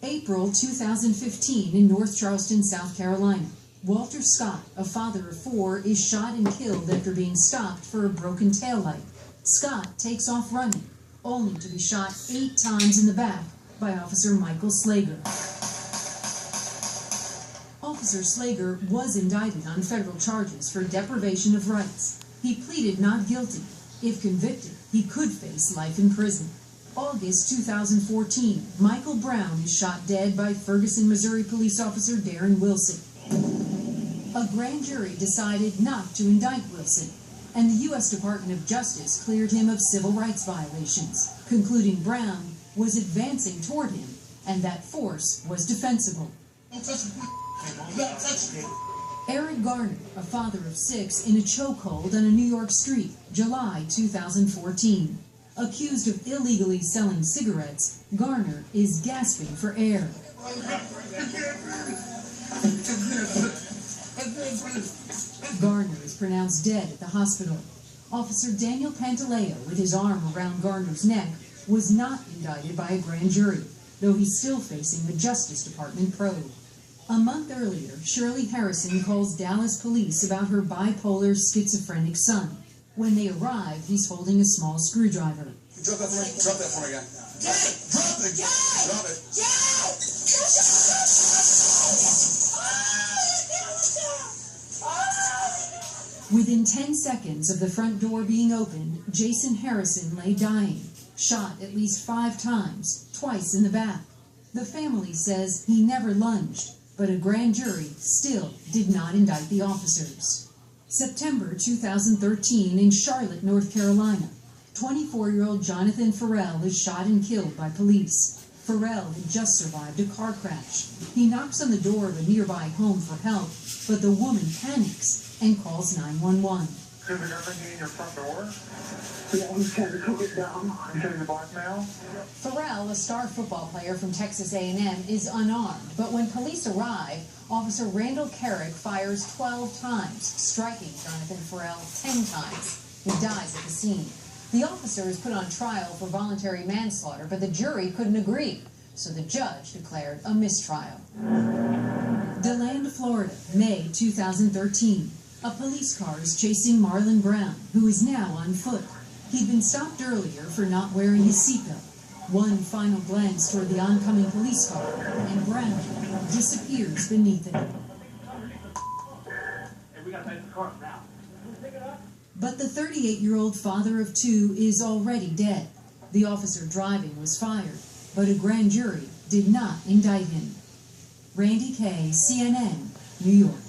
April 2015 in North Charleston, South Carolina. Walter Scott, a father of 4, is shot and killed after being stopped for a broken taillight. Scott takes off running, only to be shot 8 times in the back by Officer Michael Slager. Officer Slager was indicted on federal charges for deprivation of rights. He pleaded not guilty. If convicted, he could face life in prison. August 2014, Michael Brown is shot dead by Ferguson, Missouri police officer Darren Wilson. A grand jury decided not to indict Wilson, and the U.S. Department of Justice cleared him of civil rights violations, concluding Brown was advancing toward him and that force was defensible. Eric Garner, a father of 6, in a chokehold on a New York street, July 2014. Accused of illegally selling cigarettes, Garner is gasping for air. Garner is pronounced dead at the hospital. Officer Daniel Pantaleo, with his arm around Garner's neck, was not indicted by a grand jury, though he's still facing the Justice Department probe. A month earlier, Shirley Harrison calls Dallas police about her bipolar schizophrenic son. When they arrive, he's holding a small screwdriver. Drop that for me again. Drop it! Drop it! Within 10 seconds of the front door being opened, Jason Harrison lay dying, shot at least 5 times, twice in the back. The family says he never lunged, but a grand jury still did not indict the officers. September 2013 in Charlotte, North Carolina. 24-year-old Jonathan Farrell is shot and killed by police. Farrell had just survived a car crash. He knocks on the door of a nearby home for help, but the woman panics and calls 911. Is there anything in your front door? Yeah, he's trying to cook it down. He's trying to blackmail? Farrell, a star football player from Texas A&M, is unarmed, but when police arrive, Officer Randall Carrick fires 12 times, striking Jonathan Farrell 10 times. He dies at the scene. The officer is put on trial for voluntary manslaughter, but the jury couldn't agree, so the judge declared a mistrial. DeLand, Florida, May 2013. A police car is chasing Marlon Brown, who is now on foot. He'd been stopped earlier for not wearing his seatbelt. One final glance toward the oncoming police car, and Brown disappears beneath it. Hey, we gotta take the car now. But the 38-year-old father of 2 is already dead. The officer driving was fired, but a grand jury did not indict him. Randy Kay, CNN, New York.